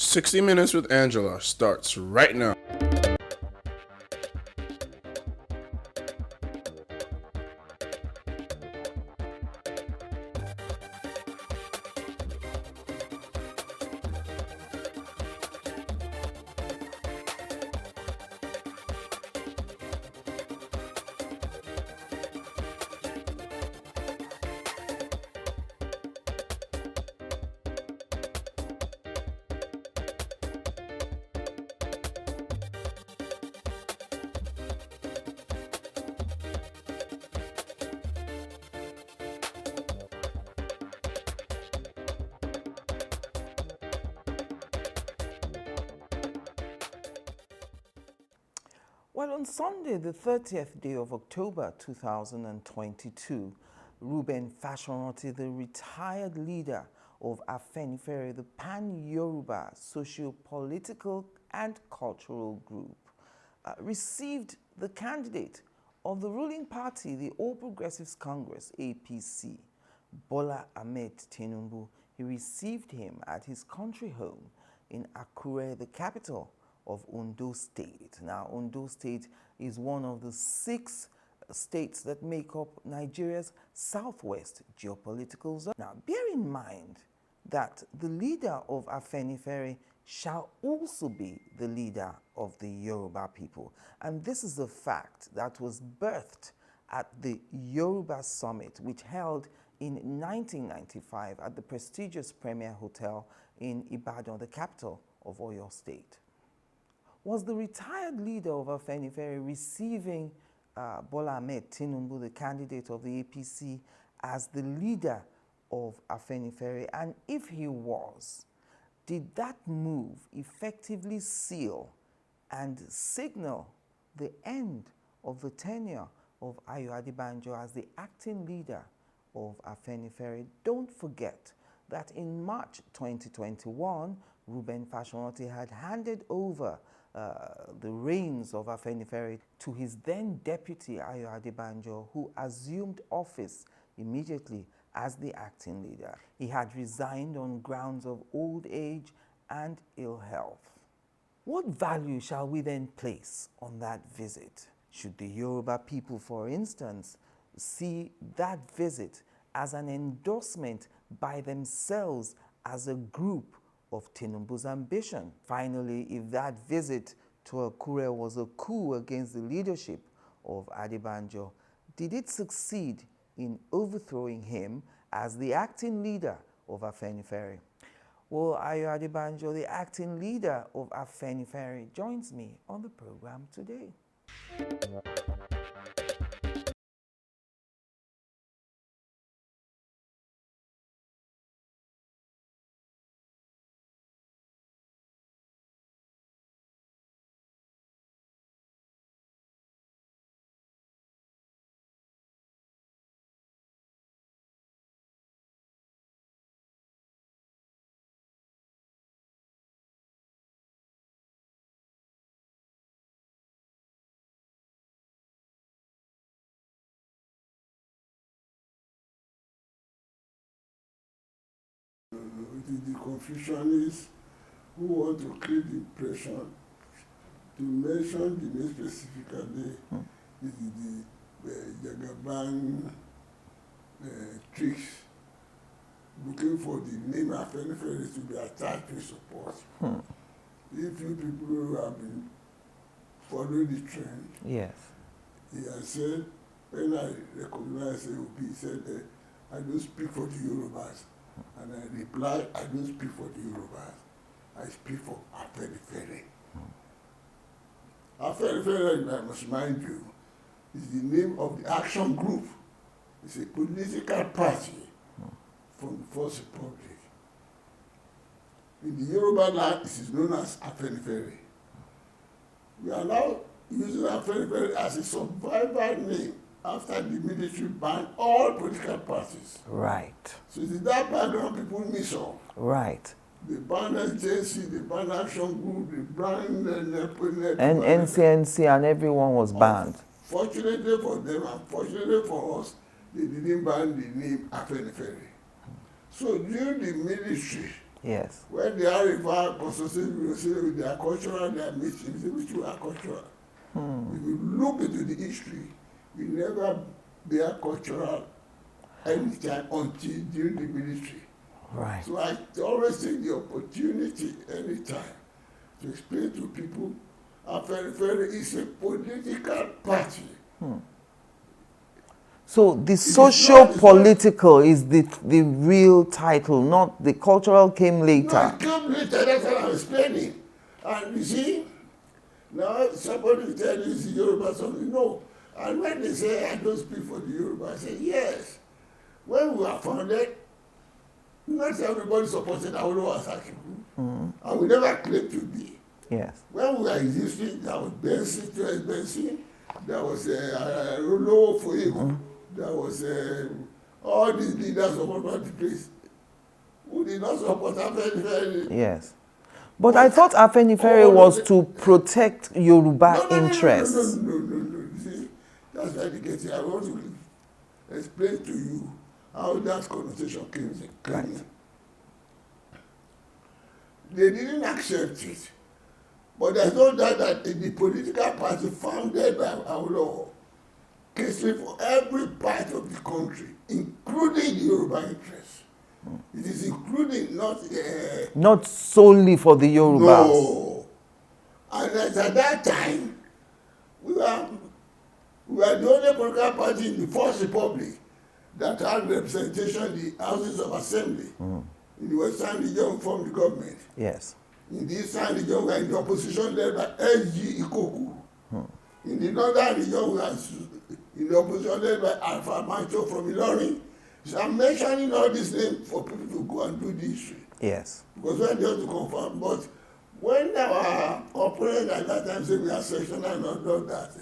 60 Minutes with Angela starts right now. Well, on Sunday, the 30th day of October 2022, Reuben Fashoranti, the retired leader of AFENIFERE, the pan-Yoruba socio-political and cultural group, received the candidate of the ruling party, the All Progressives Congress, APC, Bola Ahmed Tinubu. He received him at his country home in Akure, the capital of Ondo State. Now, Ondo State is one of the 6 states that make up Nigeria's southwest geopolitical zone. Now, bear in mind that the leader of AFENIFERE shall also be the leader of the Yoruba people. And this is a fact that was birthed at the Yoruba Summit, which held in 1995 at the prestigious Premier Hotel in Ibadan, the capital of Oyo State. Was the retired leader of AFENIFERE receiving Bola Ahmed Tinubu, the candidate of the APC, as the leader of AFENIFERE? And if he was, did that move effectively seal and signal the end of the tenure of AYO ADEBANJO as the acting leader of AFENIFERE? Don't forget that in March 2021, Reuben Fashoranti had handed over the reins of AFENIFERE to his then deputy AYO ADEBANJO, who assumed office immediately as the acting leader. He had resigned on grounds of old age and ill health. What value shall we then place on that visit? Should the Yoruba people, for instance, see that visit as an endorsement by themselves as a group of Tinubu's ambition? Finally, if that visit to Akure was a coup against the leadership of Adebanjo, did it succeed in overthrowing him as the acting leader of AFENIFERE? Well, AYO Adebanjo, the acting leader of AFENIFERE, joins me on the program today. The Confucianists who want to create the impression, to mention the name specifically, is the Jagaban tricks, looking for the name AFENIFERE to be attached to support. If you people who have been following the trend, Yes. he has said, when I recognize Obi, he said, I don't speak for the Yorubas. And I replied, I don't speak for the Yorubas. I speak for AFENIFERE. AFENIFERE, I must mind you, is the name of the action group. It's a political party from the First Republic. In the Yoruba land, it is known as AFENIFERE. We are now using AFENIFERE as a survival name after the military banned all political parties. Right. So it's that background people miss off. Right. The banned SJC, the banned Action Group, the banned And NCNC and everyone was banned. Fortunately for them and fortunately for us, they didn't ban the name AFENIFERE. So during the military, Yes. When they are referred consulting with their cultural, their mischiefs, which are cultural. If you look into the history, we never bear cultural anytime until during the military. Right. So I always take the opportunity anytime to explain to people AFENIFERE is a political party. So the socio-political is the real title, not the cultural came later. No, it came later, that's what I'm explaining. And you see, now somebody will tell you it's Yoruba something. No. And when they say I don't speak for the Yoruba, I say yes. When we were founded, not everybody supported AYO as Ajetunmobi. And we never claimed to be. Yes. When we were existing, there was Benson, there was Rolo Foyego, there was all these leaders of all the place who did not support AFENIFERE. Yes. But I thought AFENIFERE was to protect Yoruba interests. No. You see, that's why they get here. I want to explain to you how that connotation came in. They didn't accept it. But there's no doubt that the political party founded by AYO catering for every part of the country, including the Yoruba interests. It is including Not solely for the Yorubas. No. And at that time, we were the only political party in the First Republic that had representation in the Houses of Assembly. In the Western region, we formed the government. Yes. In the Eastern region, we were in the opposition led by S.G. Ikoku. In the Northern region, we were in the opposition led by Alpha Mancho from Ilorin. So I'm mentioning all these names for people to go and do the history. Yes. Because when they have to confirm, but when our opponents at that time said we are sectional and not done that,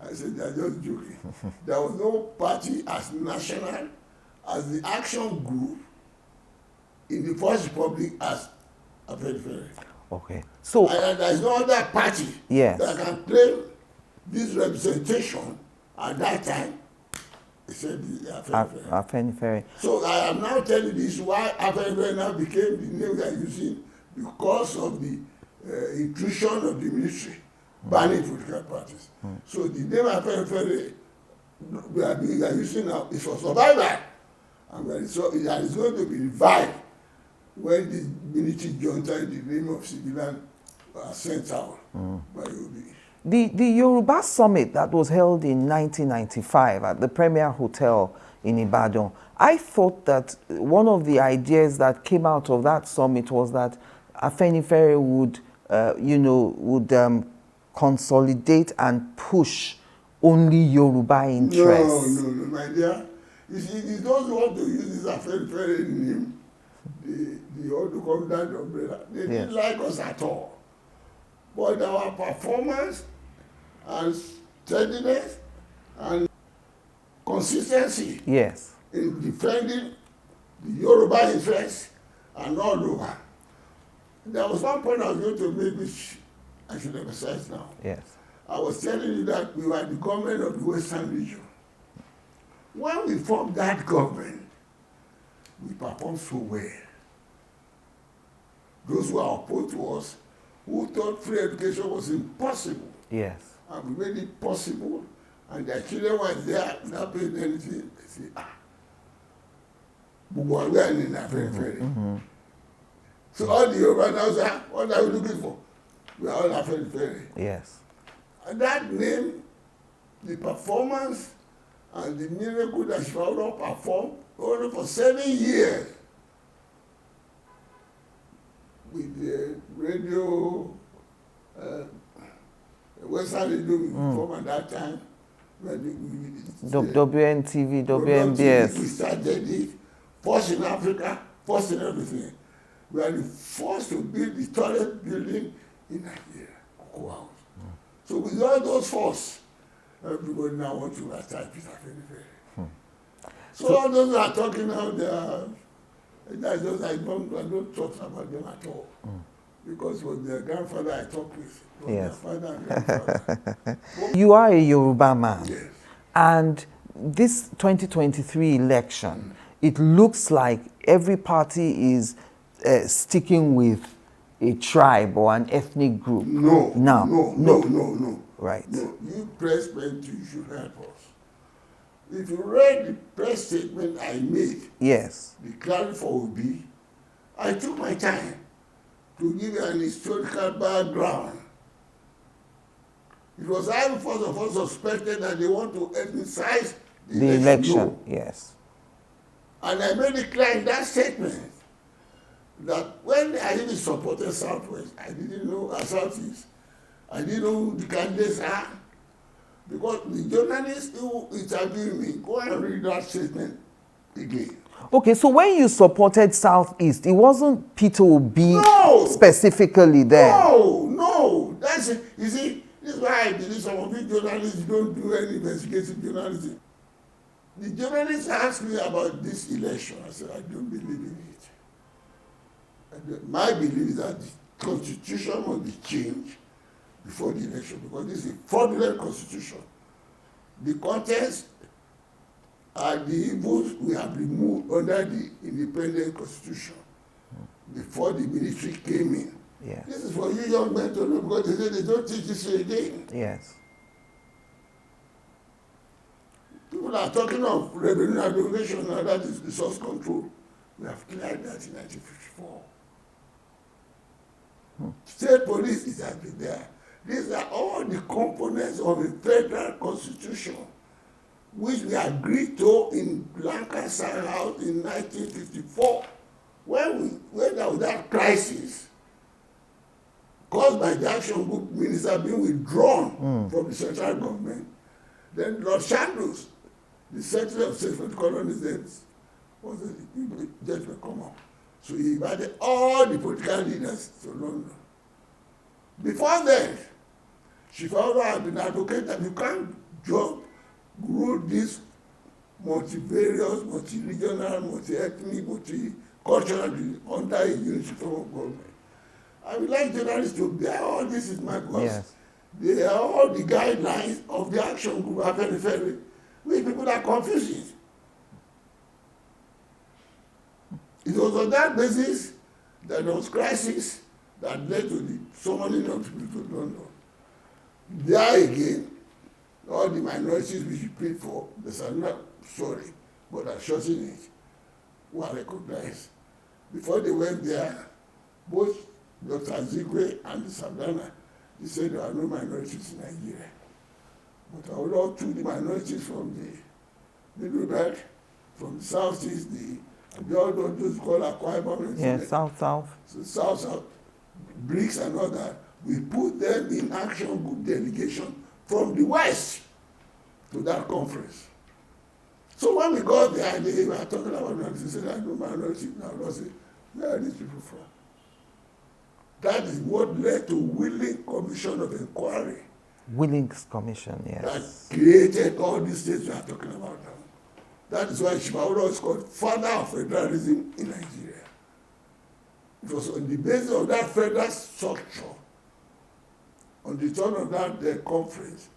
I said they are just joking. There was no party as national as the Action Group in the First Republic as AFENIFERE. Okay. So And there is no other party Yes. that can claim this representation at that time except the AFENIFERE. AFENIFERE. So I am now telling this why AFENIFERE now became the name we are using because of the intrusion of the military banning political parties. So the name AFENIFERE we are using now is for survival, and it is going to be revived when the military junta in the name of civilian are sent out by Obi. The Yoruba summit that was held in 1995 at the Premier Hotel in Ibadan, I thought that one of the ideas that came out of that summit was that AFENIFERE would, consolidate and push only Yoruba interests. No, my dear. You see, those who want to use this AFENIFERE name, the ought to come down the umbrella. They didn't like us at all. But our performance and steadiness and consistency Yes. in defending the Yoruba interests and all over. There was one point I was going to make which I should emphasize now. Yes. I was telling you that we were the government of the Western region. When we formed that government, we performed so well. Those who are opposed to us, who thought free education was impossible, Yes. and we made it possible, and their children were there not paying anything. They say, Buhari and in AFENIFERE. So all the Yoruba now say, what are we looking for? We are all AFENIFERE. Yes. And that name, the performance, and the miracle that Shawara performed only for 7 years with the radio, Western Radio we performed at that time. WNTV, WNBS. We started it, first in Africa, first in everything. We are the first to build the tallest building in Nigeria, Cocoa House. So with all those force, everybody now wants to attack Peter AFENIFERE. So all those who are talking now, I don't talk about them at all. Because it was their grandfather I talked with. It was Yes. their father and grandfather. You are a Yoruba man. Yes. And this 2023 election, it looks like every party is sticking with a tribe or an ethnic group. No. Right. No, you press pen, you should help us. If you read the press statement I made, Yes. declaring for Obi, I took my time to give you an historical background. It was I who first of all suspected that they want to ethnicize The election. Yes. And I made it clear in that statement that when I even supported Southwest, I didn't know Southeast. I didn't know who the candidates are. Because the journalists who interviewed me, go and read that statement again. Okay, so when you supported Southeast, it wasn't Peter Obi No! specifically there. No. That's it. You see, this is why I believe some of these journalists don't do any investigative journalism. The journalists asked me about this election. I said, I don't believe in it. My belief is that the constitution must be changed before the election because this is a fraudulent constitution. The contents are the evils we have removed under the independent constitution before the military came in. Yes. This is for you young men to know because they say they don't teach this again. Yes. People are talking of revenue aggregation and that is resource control. We have cleared that in 1954. State police is there. These are all the components of a federal constitution which we agreed to in Lancaster House in 1954 when there was that crisis caused by the action group minister being withdrawn from the central government. Then Lord Chandos, the Secretary of State for the Colonies, was a judgment come up. So he invited all the political leaders to London. Before then, she found out had been advocating that you can't grow this multivarious, multi-regional, multi-ethnic, multi-cultural under a unity form of government. I would like journalists to bear all this in mind because Yes. they are all the guidelines of the action group AFENIFERE, which people are confusing. It was on that basis that there was crisis that led to the summoning of people to London. There again, all the minorities which you paid for, they are not sorry, but are shorting it, were recognized. Before they went there, both Dr. Zigwe and the Savannah, they said there are no minorities in Nigeria. But I would love to the minorities from the Middle Belt, from the Southeast, all those called Akwa Ibom. Yes, South. So South, BRICS and all that. We put them in action group delegation from the West to that conference. So when we got there, they were talking about minorities. They said, I know minority now. I say, where are these people from? That is what led to Willing Commission of Inquiry. Willings Commission, yes. That created all these states we are talking about now. That is why Shimawuro is called father of federalism in Nigeria. It was on the basis of that federal structure, on the turn of that conference,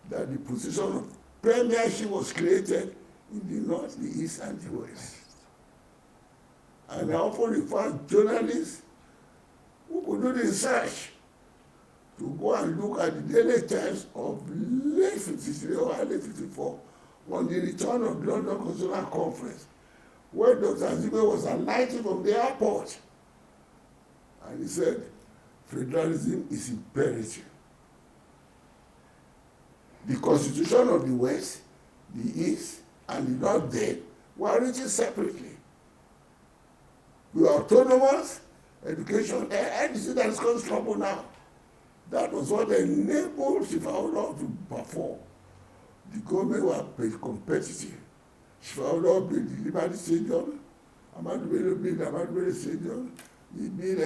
that the position of premiership was created in the north, the east, and the west. And I often refer journalists who could do the research to go and look at the daily times of late 53 or early 54 on the return of the London Constitutional Conference, where Dr. Zigwe was alighting from the airport. And he said, federalism is imperative. The constitution of the West, the East, and the North then were written separately. We are autonomous, education, and you see that is causing trouble now. That was what enabled Shifawuro to perform. The government were very competitive. Shifawuro built the Liberty Stadium, Ahmadu Bello built Ahmadu Bello Stadium, he built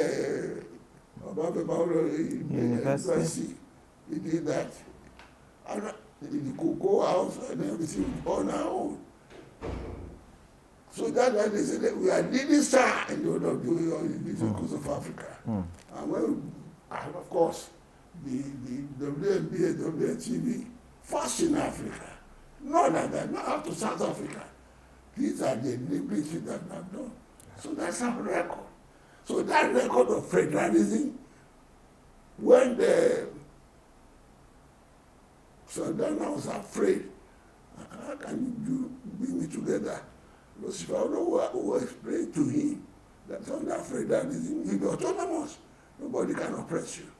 University. He did that. And the Cocoa House and everything on our own. So that's why they said that we are leading star in the whole of the coast of Africa. And when, and of course, the WNBA, WNTV, first in Africa. Not like that, not up to South Africa. These are the liberties that we have done. So that's our record. So that record of federalism, when the Sardana was afraid, how can you bring me together? Because if I don't know who explained to him that under federalism, you'll be autonomous. Nobody can oppress you.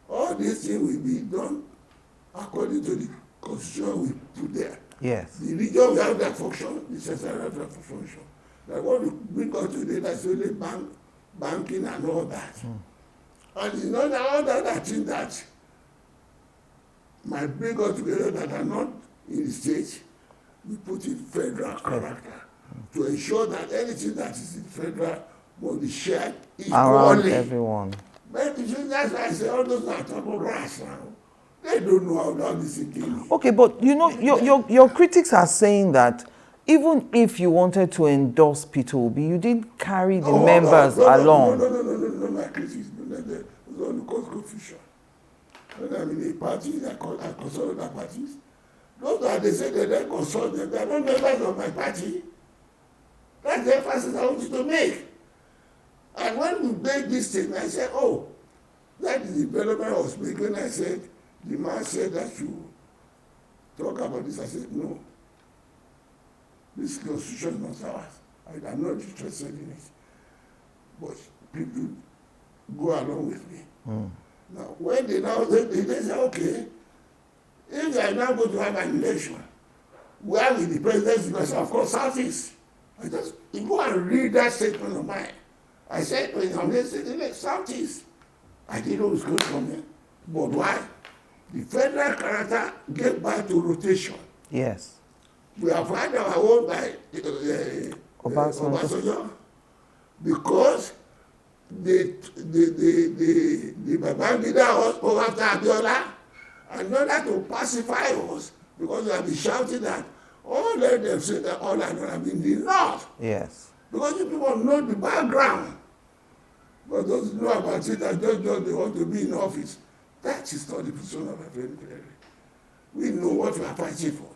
All these things will be done according to the constitution we put there. Yes. The region will have that function, the central have that function. That what we bring us today, that's only banking and all that. And it's not all that thing that might bring us together that are not in the state. We put in federal character to ensure that anything that is in federal will be shared equally. Around everyone. But that's why I say all those are talking rats now. They don't know how this is going. Okay, but you know, your critics are saying that even if you wanted to endorse Peter Obi, you didn't carry the members along. No, my critics. There's only cause confusion. When I'm in a party, I consult other parties. Those that they say they don't consult them, they are not members of my party. That's the emphasis I want you to make. And when we made this thing, I said, oh, that is the development I was making. I said, the man said that you talk about this. I said, no. This constitution is not ours. I am not interested in it. But people go along with me. Now, when they say, okay, if they are now going to have an election, where will the presidency go? Of course, Southeast. You go and read that statement of mine. I said, when I'm listening, Southeast. I didn't know it was going to come in. But why? The federal character gave back to rotation. Yes. We have had our own by Obasanjo because the Babangida was over after Abiola, and in order to pacify us, because we have been shouting that, oh, let them say that all are not having the north. Yes. Because you people know the background. But those who know about it and just they want to be in office. That is not the position of AFENIFERE. We know what we are fighting for.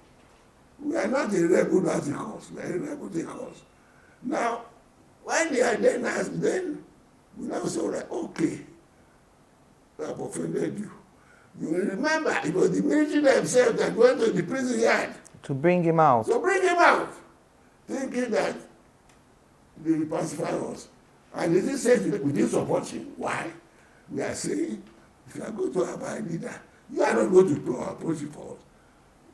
We are not a rebel as a cause. We are a rebel as a cause. Now, when they are then asked, then we now say, all right, okay, we have offended you. You will remember it was the military themselves that went to the prison yard. To bring him out. To bring him out. Thinking that they will pacify us. And they didn't say we didn't support him. Why? We are saying, if you are going to have a leader, you are not going to approach it for us.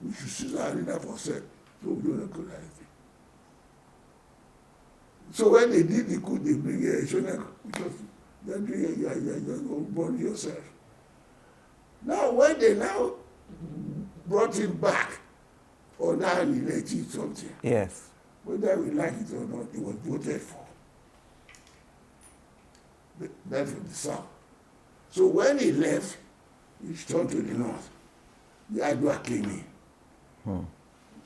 We should choose our leader for ourselves, so we don't recognize it. So when they did the coup, they bring a Shonak, because they're doing you're born yourself. Now, when they now brought him back, or now elected something, yes, whether we like it or not, it was voted for. That's from the south. So when he left, he turned to the north. The Adwa came in.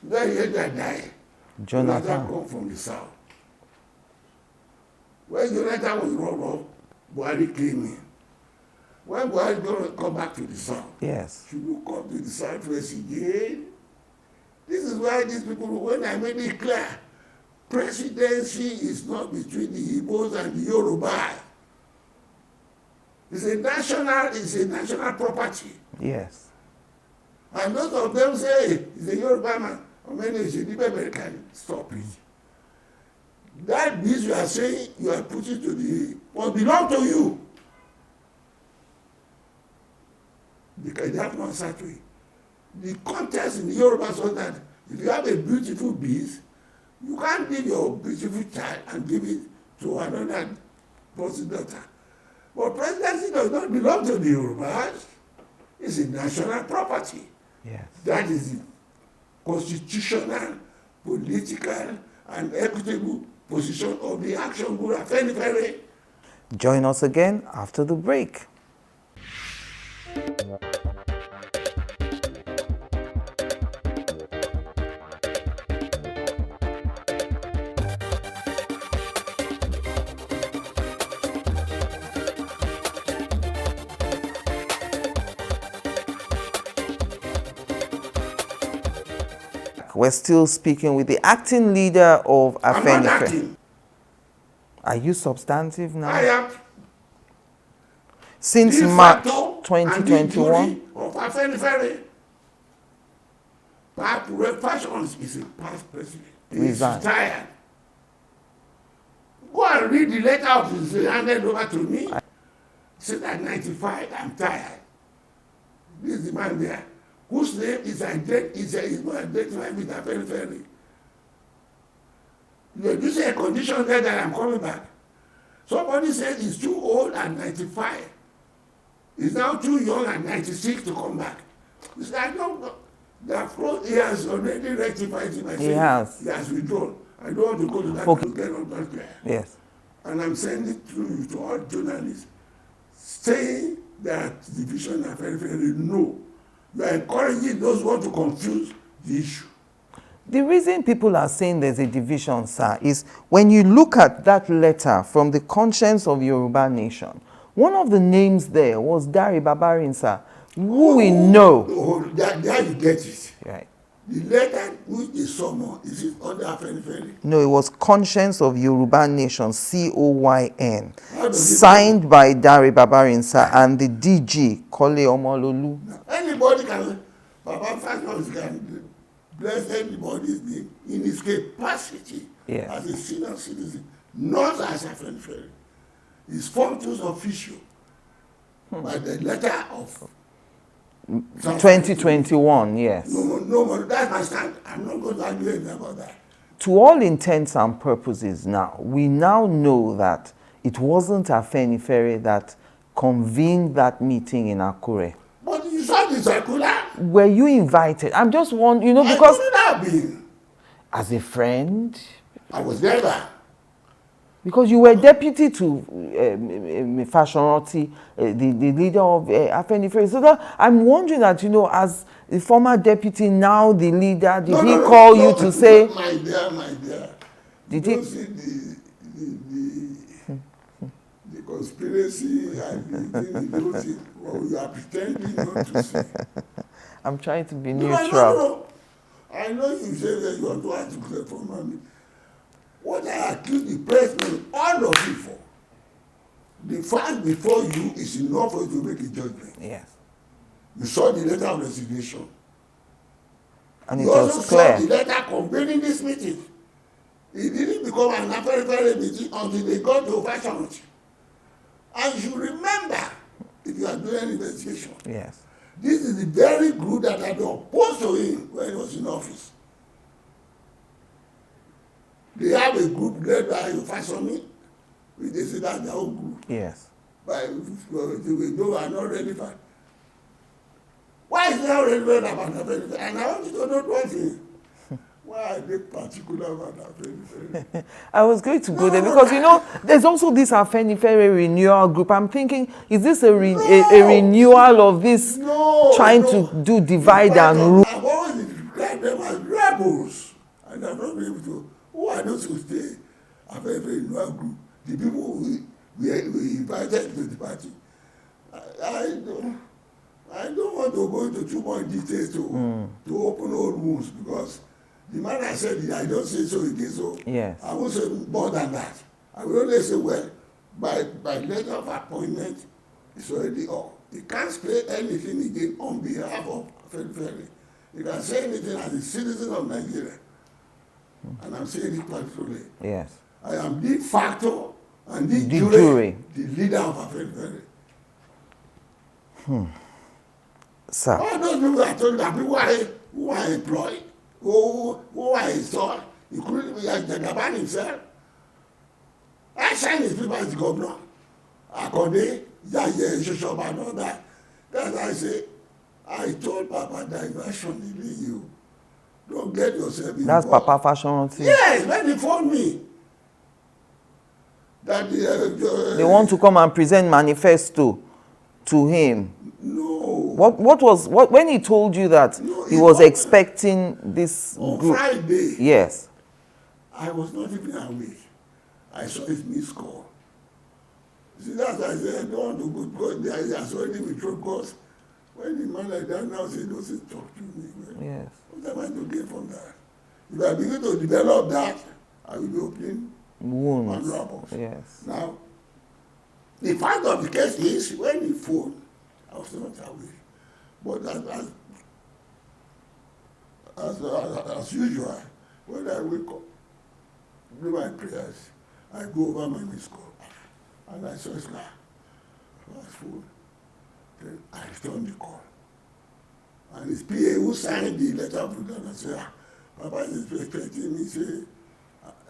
Then he had that died. Jonathan come from the south. When Jonathan was rolled off, Buhari came in. When Buhari going to come back to the south, yes, should we come to the southwest again? This is why these people, when I made it clear, presidency is not between the Igbos and the Yoruba. It's a national property. Yes. And those of them say, it's a Yoruba man, or many it's a American, stop it. That means you are saying you are putting to the, what belong to you. Because they have no answer to it. The contest in the Yoruba so that if you have a beautiful beast, you can't give your beautiful child and give it to another person's daughter. But presidency does not belong to the Yorubas. It's a national property. Yes. That is the constitutional, political, and equitable position of the action group AFENIFERE. Join us again after the break. We're still speaking with the acting leader of AFENIFERE. Are you substantive now? I am. Since De March facto 2021? And the of AFENIFERE. Fashions is a past president. He's retired. Go and read the letter of his handed over to me. Said at 95, I'm tired. This is the man there, whose name is identified with AFENIFERE. You say a condition there that I'm coming back. Somebody said he's too old at 95. He's now too young at 96 to come back. He said, I don't know. He has already rectified him. He has withdrawn. I don't want to go to that okay. to get on that clear. Yes. And I'm sending it through to all journalists, saying that division of AFENIFERE, no. You are encouraging those who want to confuse the issue. The reason people are saying there's a division, sir, is when you look at that letter from the conscience of Yoruba nation, one of the names there was Dari Babarin, sir, who we know. There you get it. Right. The letter which is summoned, is it under AFENIFERE? No, it was Conscience of Yoruba Nation, COYN, signed by Dari Babarin, sir, and the DG, Kole Omololu. Anybody can, Papa Fashions can bless anybody's name in his capacity as a senior citizen, not as AFENIFERE. His functions official by the letter of 2021, yes. No, that's my stand. I'm not going to argue anything about that. To all intents and purposes now, we now know that it wasn't AFENIFERE that convened that meeting in Akure. But you saw the circular. Were you invited? I'm just wondering, because... I couldn't have been. As a friend? I was never. Because you were deputy to Fashoranti, the leader of AFENIFERE. So I'm wondering that, as the former deputy, now the leader, did he call you to say... My dear. Did you see the conspiracy and the thing, you are pretending not to see. I'm trying to be neutral. No. I know you say that you want to articulate for money. What I accuse the president, all of you for, the fact before you is enough for you to make a judgment. Yes. You saw the letter of resignation. And it you was also clear. saw the letter convening this meeting. It didn't become an AFENIFERE meeting until they got to Fashoranti. And you remember, if you are doing an investigation, yes, this is the very group that had been opposed to him when he was in office. They have a group led by Fashoranti, which they say that's their own group. Yes. But those are not relevant. Why is it not relevant about AFENIFERE? And I want you to know one thing. Why are they particular about AFENIFERE? I was going to go there because, there's also this AFENIFERE renewal group. I'm thinking, is this a renewal of this trying to do divide and rule? I've always described them as rebels. And I'm not able to. Who are those who stay AFENIFERE renewal group? The people we invited to the party. I don't want to go into too much details to open old wounds because the man I said, I don't say so again, so yes. I won't say more than that. I will only say, well, by letter of appointment, it's already all. You can't say anything again on behalf of AFENIFERE. You can say anything as a citizen of Nigeria. And I'm saying it quite truly. Yes. I am de facto and de jure the leader of AFENIFERE. Sir. All those people are told that people who are employed, who are installed, including Jagaban himself. I signed his people as governor. Akode, Yaye, Shoshoba, and all that. That's why I say, I told Papa that you are shunning you. Don't get yourself involved. That's Papa Fashoranti. Yes, when he phoned me. That they want to come and present manifesto to him. No. What when he told you that he was expecting this on group? Friday. Yes. I was not even awake. I saw his missed call. See, that's why I said I don't want to go because he has already withdrawn because when the man like that now says, doesn't talk to me. Well, yes. what am I to get from that? If I begin to develop that, I will be opening wounds. Honorables. Yes. Now, the fact of the case is, when he phoned, I was not awake. But as usual, when I wake up, do my prayers, I go over my missed call, and I saw his car. I was phone. Then I returned the call. And his PA who signed the letter of return, I said, Papa is expecting me, say,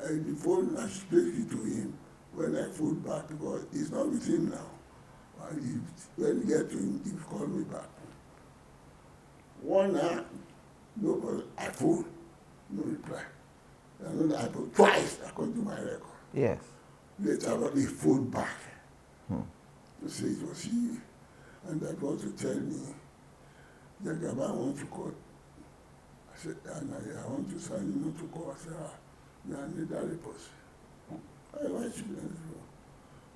the phone, I should speak it to him when I phone back, because he's not with him now. And when he get to him, he will call me back. One hour, no call, I phone, no reply. Another, I phone twice, according to my record. Yes. Later on, he phoned back to say it was he, and that was to tell me, Jagaban wants to call. I said, and I want to sign you not to call. I said, you are neither person. Why should I do?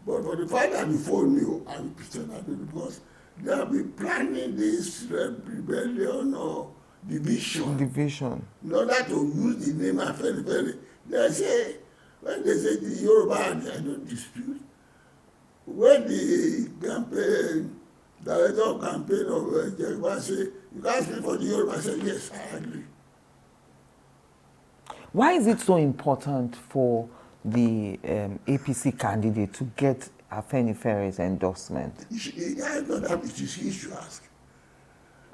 But for the fact that you phone me, I'm pretending that because they have been planning this rebellion or division. Division. In order to use the name AFENIFERE. They say, when they say the Yoruba, I don't dispute. When the campaign, director of campaign of Jagaban say, you can't speak for the Yoruba, I said, yes, I agree. Why is it so important for the APC candidate to get AFENIFERE's endorsement? I know that it is he should ask.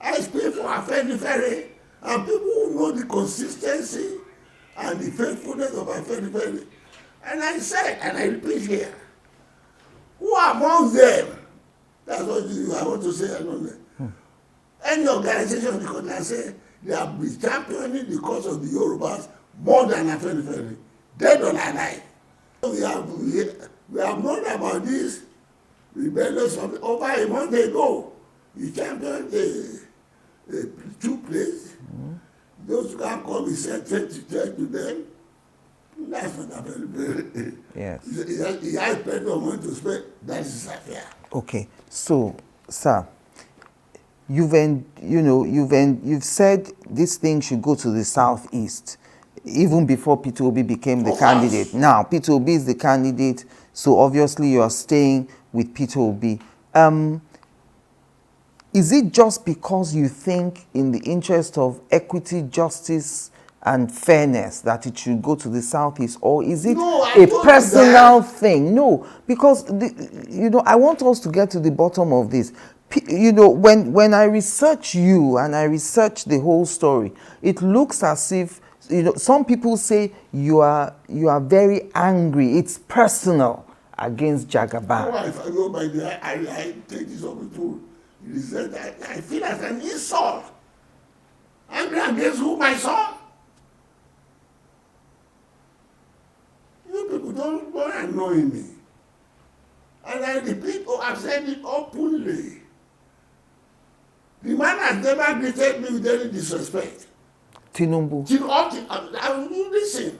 I speak for AFENIFERE, and people who know the consistency and the faithfulness of AFENIFERE. And I said, and I repeat here, who among them, that's what I want to say, I don't know. Any organization in the country, I say, they have been championing the cause of the Yorubas more than AFENIFERE, dead or alive. We have known about this rebellion over a month ago. We championed two places. Those who can come, we sent to them. That's not AFENIFERE. Yes. He has plenty of money to spend. That is his affair. Okay, so, sir, you've said this thing should go to the southeast, even before Peter Obi became the candidate. Now, Peter Obi is the candidate, so obviously you are staying with Peter Obi. Is it just because you think in the interest of equity, justice, and fairness that it should go to the southeast, or is it a personal thing? No, because I want us to get to the bottom of this. When I research you and I research the whole story, it looks as if some people say you are very angry. It's personal against Jagaban. Oh, if I go by there, I take this up to resent. I feel as an insult. Angry against who, my son? You people don't annoy me. And I repeat, I've said it openly. The man has never greeted me with any disrespect. Tinubu. I will listen.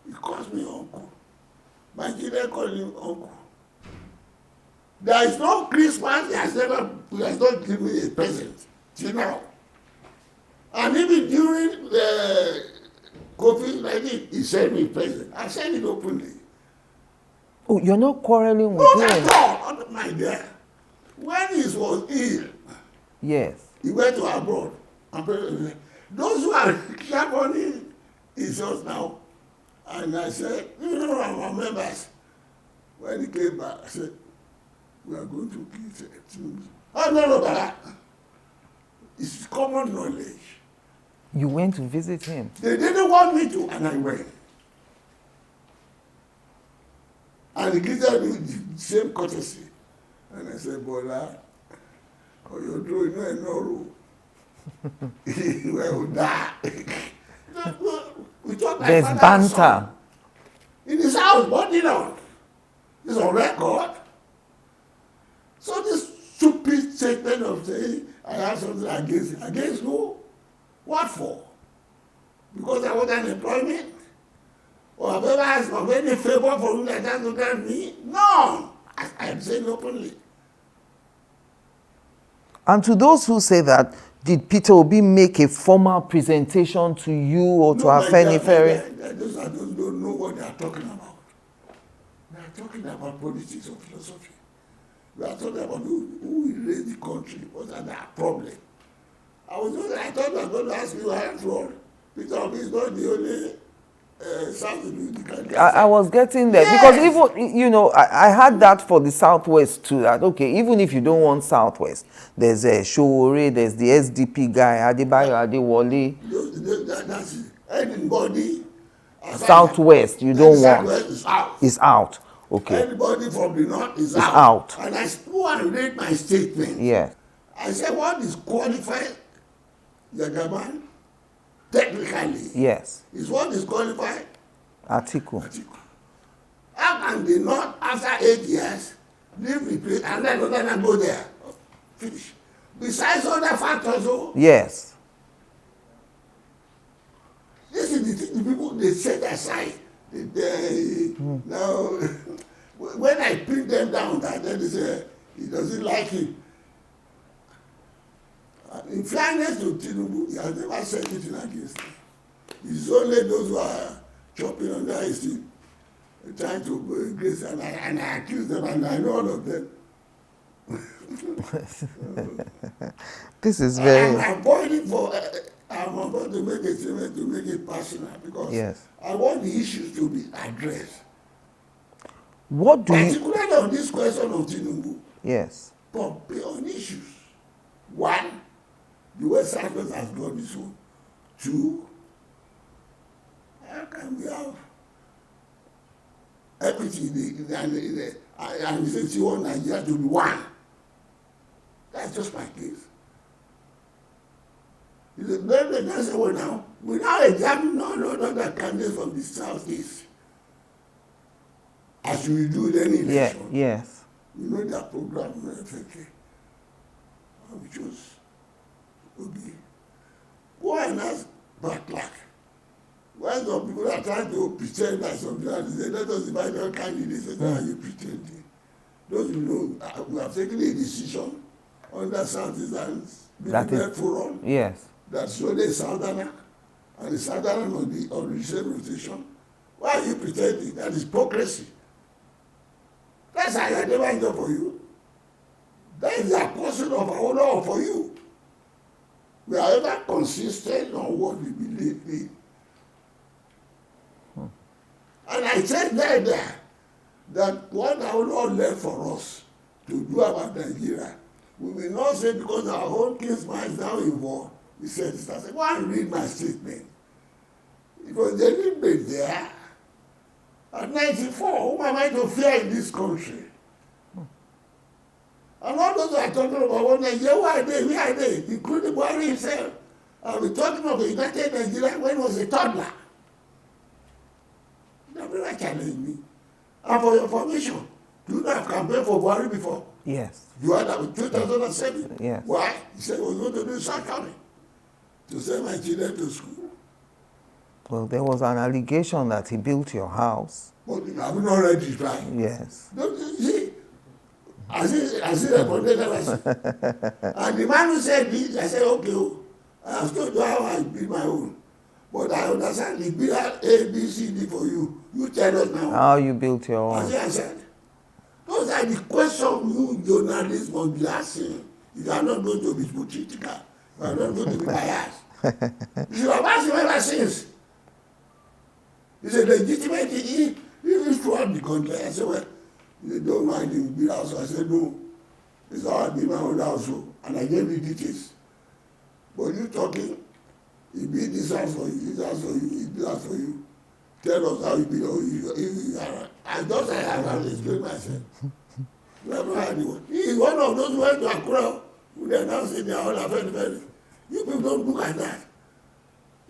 He calls me uncle. My children call him uncle. There is no Christmas he has not given me a present till now. And even during the COVID-19, he sent me a present. I said it openly. Oh, you're not quarreling with him? Not at all, not my dear. When he was ill, yes, he went to abroad. Those who are championing is just now. And I said, our members, when he came back, I said, we are going to kill Tinubu. Oh, no, Bala. It's common knowledge. You went to visit him? They didn't want me to, and I went. And he greeted me with the same courtesy. And I said, Bola, you're doing no. He will die. We talk like there's banter. In his house, what did on? It's on record. So this stupid statement of saying I have something against him. Against who? What for? Because I want unemployment? Or have I ever asked for any favor for you like that to grant me? No! I am saying openly. And to those who say that Did Peter Obi make a formal presentation to you or to AFENIFERE? I just don't know what they are talking about. They are talking about politics or philosophy. We are talking about who will raise the country. What are their problems? I thought I was going to ask you, after all, Peter Obi is not the only South candidate. I was getting there. Yes. Because even, you know, I had that for the Southwest too. That, okay, even if you don't want Southwest, there's a Showore, there's the SDP guy, AYO ADEBANJO. That's it. Anybody Southwest, you don't want. Southwest is out. Is out. Okay. Anybody from the north is out. Out. And I go and read my statement. Yeah. I said, what is qualified Jagaban technically? Yes. Is what is qualified Article. Atiku. How can the north, after 8 years, leave the place and then go there? Finish. Besides other factors, Yes. this is the people they set aside. Now, when I pin them down, then they say he doesn't like him. In fairness to Tinubu, he has never said anything against him. It's only those who are chopping under his teeth, trying to grace, and I accuse them, and I know all of them. This is very. I'm avoiding for. I'm about to make a statement to make it personal because Yes. I want the issues to be addressed. What do you? Particularly on this question of Tinubu, Yes. but on issues. One, the West Southwest has got this one. Two, how can we have equity and say you want Nigeria to be one? That's just my case. Then I say, well, now, we now examine all other candidates from the Southeast. As we do with any Yeah. election. Yes. You know their program, FK. And we chose Obi. Go and ask Backlack. Why some people are trying to pretend that something else? They say, let us invite our candidates. Say, why are you pretending? Those who know, we have taken a decision under Southeastern's forum. Yes. That's only a Southerner, and the Southerner on the same rotation. Why are you pretending? That is hypocrisy. That's AYO ADEBANJO for you. That is the apostle of our law for you. We are ever consistent on what we believe in. And I said there that what our Lord left for us to do about Nigeria, we will not say because our own kinsman is now involved. He said, I said, go and read my statement. Because they didn't be there. At 94, who am I to fear in this country? And all those who are talking about one Nigeria, where are they? Including Buhari himself. I'll be talking of the United Nigeria when he was a toddler. They never challenged me. And for your information, do you know I've campaigned for Buhari before? Yes. You had that in 2007. Yes. Why? He said he was going to do surgery to send my children to school. Well, there was an allegation that he built your house. But have you not read his reply? Yes. Don't you see? I see the potential. And the man who said this, I said, okay, I have told you how I build my own. But I understand he built A, B, C, D for you. You tell us now. How you built your own. I said, those are the questions you journalists must be asking. You are not going to be political. You are not going to be biased. You should have asked him ever since. It's a legitimate thing. Even throughout the country. I said, well, you don't mind him build house. I said, no. It's how I build my own house. And I gave you details. But you talking, he built this house for you, this house for you, he built house for you. Tell us how you build. I just have explained myself. You have not had anyone. He is one of those who went to Accra, who they now say they are all AFENIFERE. You people don't look at that.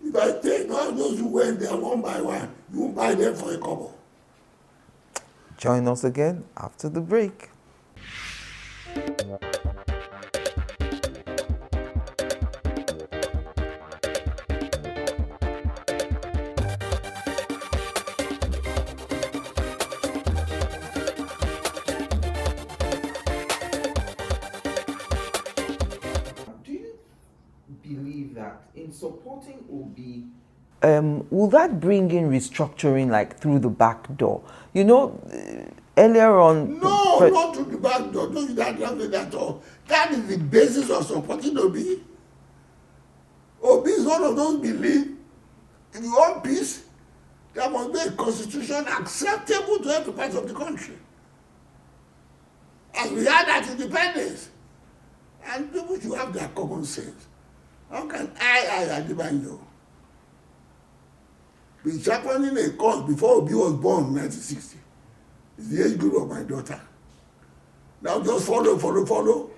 If I take all those who went there one by one, you won't buy them for a couple. Join us again after the break. in supporting Obi, will that bring in restructuring like through the back door? You know, earlier on... No, not through the back door. Don't use that language at all. That is the basis of supporting Obi. Obi is one of those believe if you want peace, there must be a constitution acceptable to every part of the country. As we had that independence. And people should have their common sense. How can AYO Adebanjo be championing a cause before Obi was born in 1960? It's the age group of my daughter. Now just follow,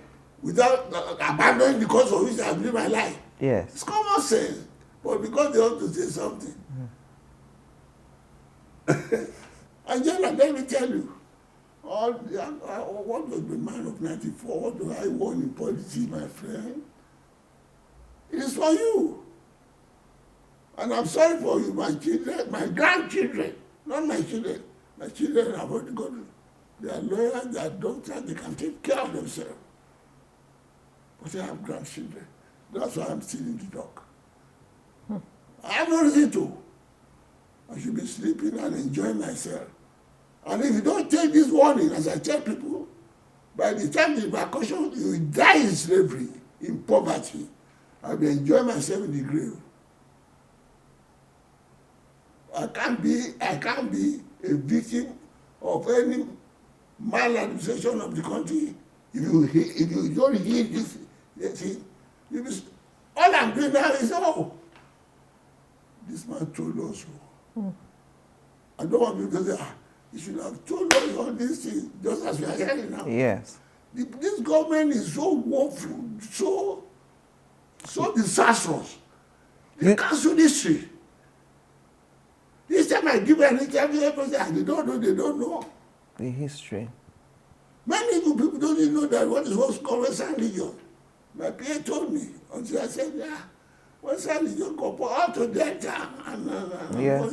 without abandoning the cause for which I live my life. Yes. It's common sense. But because they want to say something. Angela, let me tell you, what was the man of 94? What do I want in politics, my friend? It is for you. And I'm sorry for you, my children, my grandchildren, not my children. My children have already got it. They are lawyers, they are doctors, they can take care of themselves. But I have grandchildren. That's why I'm still in the dock. I have no reason to. I should be sleeping and enjoying myself. And if you don't take this warning, as I tell people, by the time the repercussion, you will die in slavery, in poverty. I'll be enjoying myself in the grave. I can't be a victim of any maladministration of the country. If you don't hear this thing, all I'm doing now is, this man told us so. I don't want people to say, he should have told us all these things, just as we are hearing now. Yes. This government is so woeful, so disastrous. They cancel history. This time I give an interview, everybody say, they don't know. The history. Many people don't even know that what is what's called Western religion. My PA told me, until I said, Western religion go out to Delta and Yes.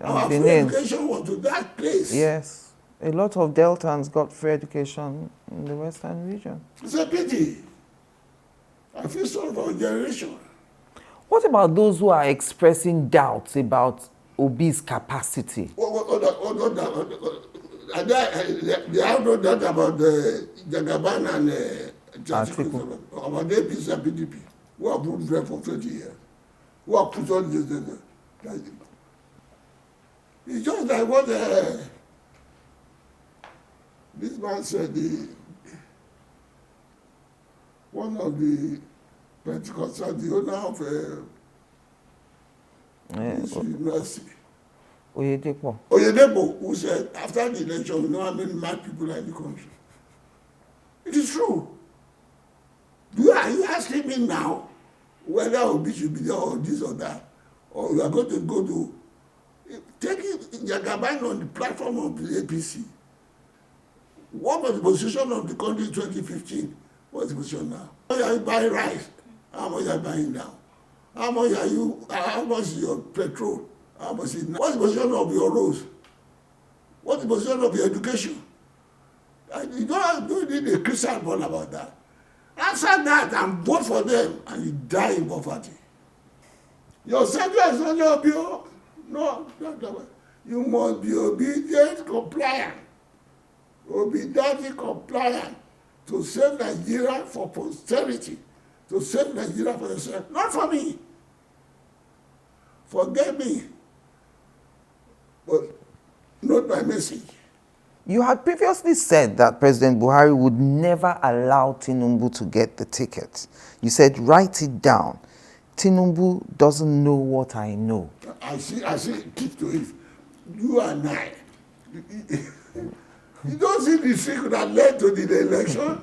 our free education was to that place. Yes. A lot of Deltans got free education in the Western region. It's a pity. I feel sorry for a generation. What about those who are expressing doubts about Obi's capacity? They have no doubt about the Jagaban and Justification, about the APC and PDP, who have put there for 20 years, who have put on this. It's just like what this man said, one of the Pentecostals, the owner of this university, Oyedepo, who said, after the election, we know how many mad people are in the country. It is true. Are you asking me now whether Obi should be there or this or that? Or we are going to go to taking Jagaban on the platform of the APC? What was the position of the country in 2015? What's the position now? How much are you buying rice? How much are you buying now? How much is your petrol? How much is now? What's the position of your roads? What's the position of your education? You don't need a crystal ball about that. Answer that and vote for them, and you die in poverty. Your center is not your bill. No, you must be obedient, compliant. Obedient, compliant to save Nigeria for posterity, to save Nigeria for yourself, not for me. Forget me, but note my message. You had previously said that President Buhari would never allow Tinubu to get the ticket. You said, write it down. Tinubu doesn't know what I know. I see, keep to it. You and I. You don't see the secret that led to the election?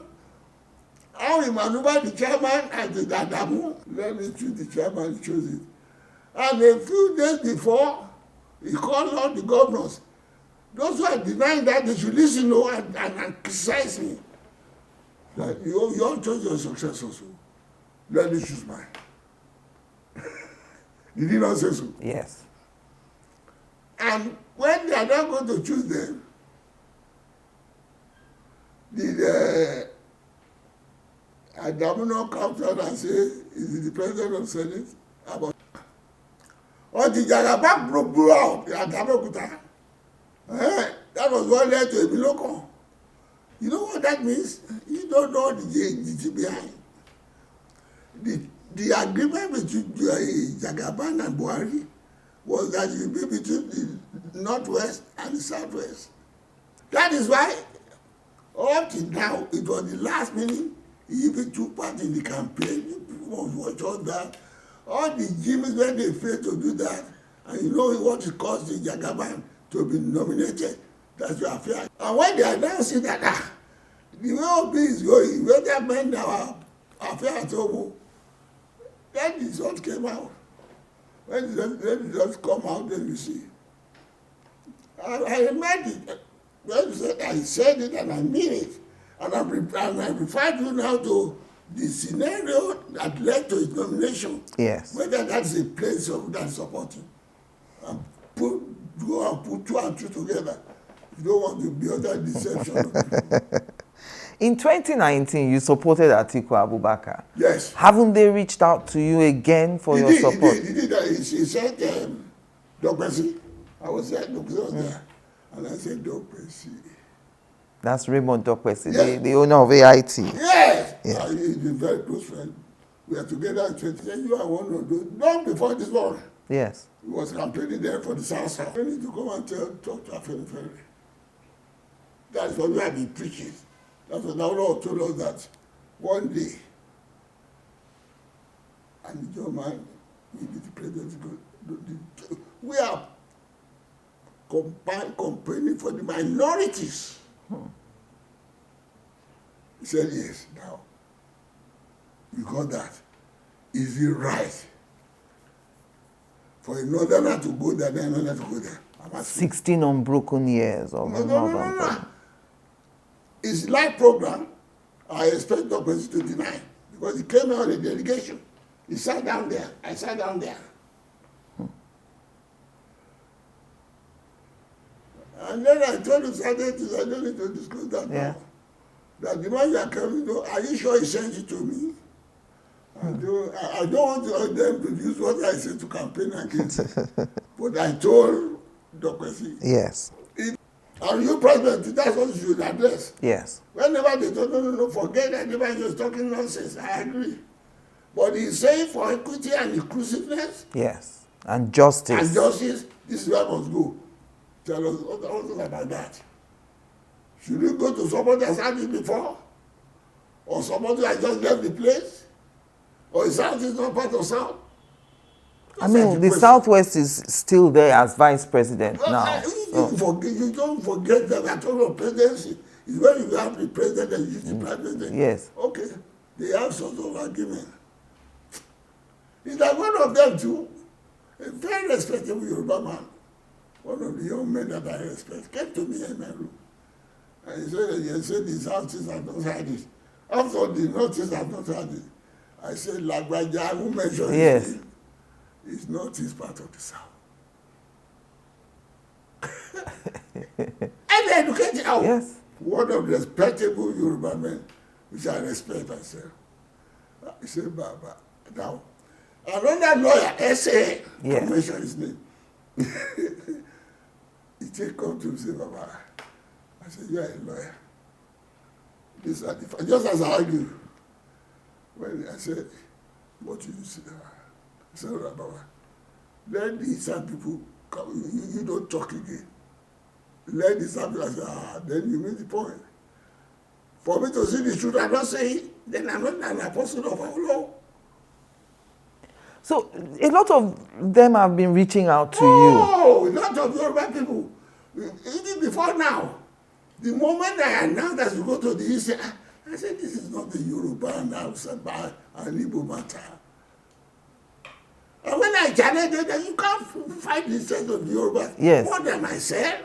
How he maneuvered the chairman and the Dadamu. Let me choose the chairman, he chose it. And a few days before, he called all the governors. Those who are denying that, they should listen to and criticize me. That you all chose your successor, so let me choose mine. Did he not say so? Yes. And when they are not going to choose them, did Adamu not come out and say, is he the president of the Senate? about until Jagaban blew out at Abeokuta. That was what led to Ebiloko. You know what that means? You don't know the behind. The agreement between Jagaban and Buhari was that it would be between the Northwest and the Southwest. That is why, up to now, it was the last minute he even took part in the campaign. People must watch all that. All the gyms when they failed to do that, and you know what it cost the Jagaban to be nominated, that's your affair. And when they announced it that the way Obi is going, when they meant our affair at home, then the result came out. When the results come out, then you see. I meant it. When you said, I said it and I mean it. And I referred you now to the scenario that led to his nomination. Yes. Whether that's a place of that supporting. And put two and two together. You don't want to be under deception. In 2019, you supported Atiku Abubakar. Yes. Haven't they reached out to you again for your support? He did. He said, Dokpesi. I was there, Dokpesi was there. And I said, Dokpesi. That's Raymond Dokpesi, yes. the owner of AIT. Yes. Yeah. He's a very close friend. We are together in 20 years. You are one of those. Long before this one. Yes. He was campaigning there for the South. We need to come and talk to AFENIFERE. That's what we have been preaching. That's what our Lord told us that one day, and the German will be the president. We are campaigning for the minorities. He said, yes, now, we got that. Is it right for a northerner to go there, then another to go there? 16 unbroken years of no. His life program, I expect the president to deny, because he came out in a delegation. He sat down there. I sat down there. And then I told him, I don't need to disclose that now. That the man you are coming to, are you sure he sent it to me? I don't want them to use what I said to campaign against. But I told Dokpesi. Yes. Are you president? That's what you should address. Yes. Whenever they told no, forget that the man was talking nonsense. I agree. But he's saying for equity and inclusiveness. Yes. And justice. And justice, this is where I must go. Tell us also about that. Should we go to somebody that's had it before? Or somebody that just left the place? Or is South is not part of South? I mean, the Southwest is still there as vice president now. You don't forget that at all of presidency is when you have the president and you the prime president. Yes. Okay. They have sort of argument. It's like one of them too, a very respectable Yoruba man, one of the young men that I respect, came to me in my room. And he said the Southeast have not had it. After the Northeast have not had it. I said, Lagbaja, who mentioned it, is not his part of the South. And educated out. Yes. One of the respectable Yoruba men, which I respect myself. He said, Baba, now, another lawyer, S.A., I mentioned his name. He take come to me and say, Baba, I said, you are a lawyer. Just as I argue, when I said, what did you say? I said, Baba, let the Eastern people come, you don't talk again. Let the Eastern people say, then you make the point. For me to see the truth, I'm not saying, then I'm not an apostle of our law. So a lot of them have been reaching out to you. Oh, a lot of Yoruba people. Even before now, the moment I announced that we go to the East, I said, this is not the Yoruba and Hausa and Igbo matter. And when I challenged them, you can't fight the sense of Yoruba. Yes. More than myself,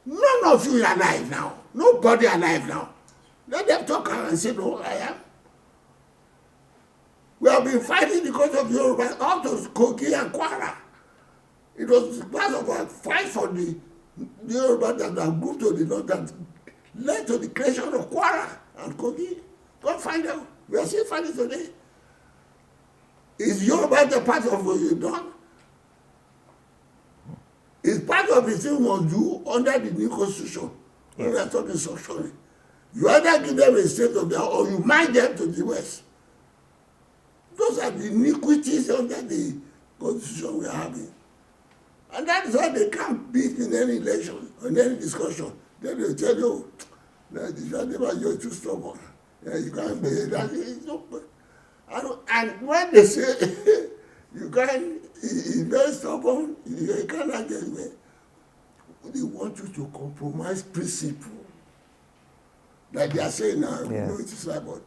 none of you are alive now. Nobody alive now. Let them talk and say, no, I am. We have been fighting because of Yoruba up to Kogi and Kwara. It was part of a fight for the Yoruba that have moved to the north that led to the creation of Kwara and Kogi. Go find out. We are still fighting today. Is Yoruba the part of what you done? It's part of the thing we must do under the new constitution. When we are talking socially. You either give them a state of their own or you mind them to the West. Those are the iniquities under the constitution we are having. And that is why they can't beat in any election, in any discussion. Then they tell you, that you're too stubborn. Yeah, you can't be that. And when they say you can't, he's very stubborn, you cannot get away. They want you to compromise principle. Like they are saying now, you know, it is like, but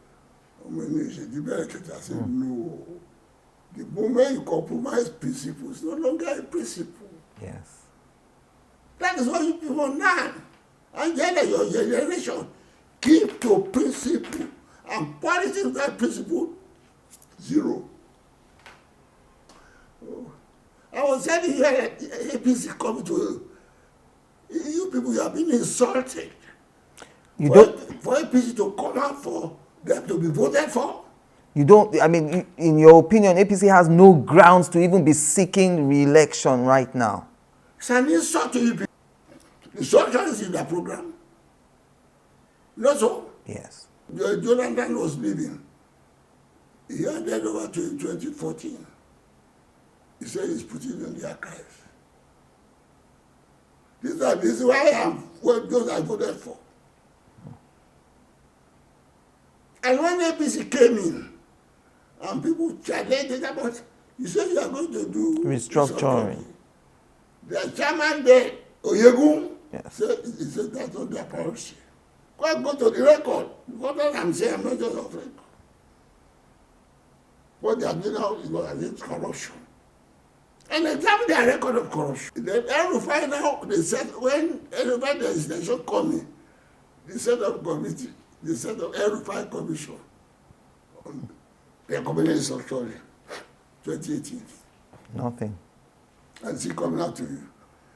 when you say the benefit, I say, no. The moment you compromise principle, it's no longer a principle. Yes. That is what you people now. And then your generation keep to principle. And politics that principle, zero. Oh. I was telling you that APC coming to you. You people, you have been insulted. You for APC to come out for them to be voted for. You don't, I mean, in your opinion, APC has no grounds to even be seeking re-election right now. It's an insult to you people. The solution is in that program. Not so? Yes. Jonathan was leaving. He handed over to in 2014. He said he's putting it in the archives. This is why I am what those I voted for. And when APC came in, and people challenged it about, you said you are going to do restructuring. The chairman there, Oyegun, yes. he said that's not their policy. Go to the record. What I'm saying, I'm not just off record. What they are doing now is what I think corruption. And they have their record of corruption. Then every find out, they said, when everybody there is election coming, they set up committee, they set up every five commission on the combination structure, 2018. Nothing. And she coming out to you.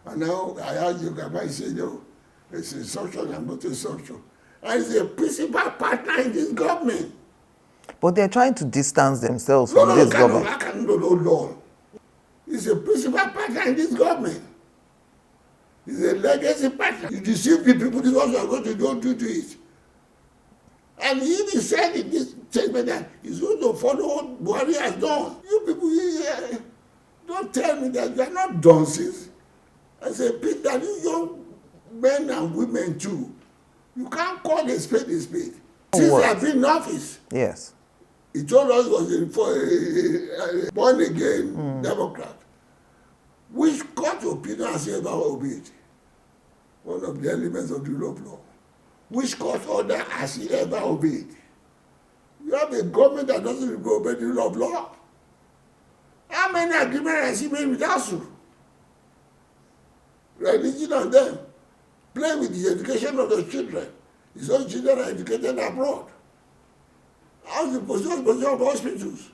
And now I heard you guys say, no, it's a social and not a social. And it's a principal partner in this government. But they're trying to distance themselves from this government. No. He's a principal partner in this government. He's a legacy partner. You deceive the people, this is what you are going to do to it. And he even said in this statement that he's going to follow what Buhari has done. You people, don't tell me that you are not dunces. I say, Peter, you young men and women too, you can't call a spade a spade. Since he has been in office, yes, he told us he was a born-again Democrat. Which court opinion has he ever obeyed? One of the elements of the rule of law. Which court order has he ever obeyed? You have a government that doesn't obey the rule of law. How many agreements has he made with ASU? Religion on them. Play with the education of the children. His own children are educated abroad. How's the position of hospitals?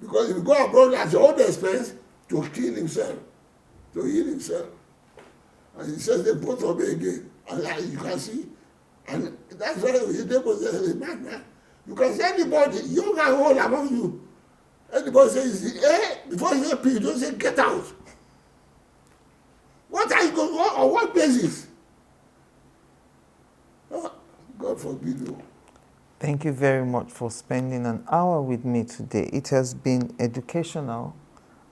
Because if you go abroad at your own expense to kill himself, to heal himself. And he says they vote for me again. And you can see. And that's why they was a madman. You can see anybody, young and old among you. Anybody says, before you say please, don't say get out. What are you going on? On what basis? Oh, God forbid you. Thank you very much for spending an hour with me today. It has been educational,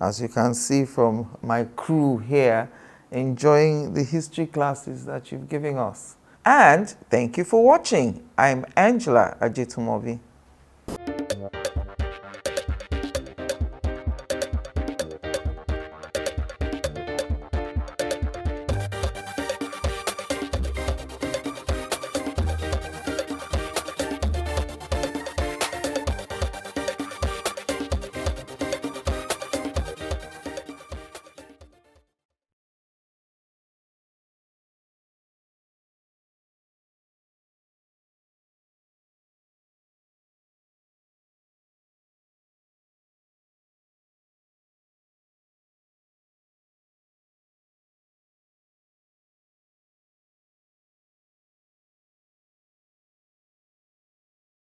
as you can see from my crew here, enjoying the history classes that you've given us. And thank you for watching. I'm Angela Ajetunmobi.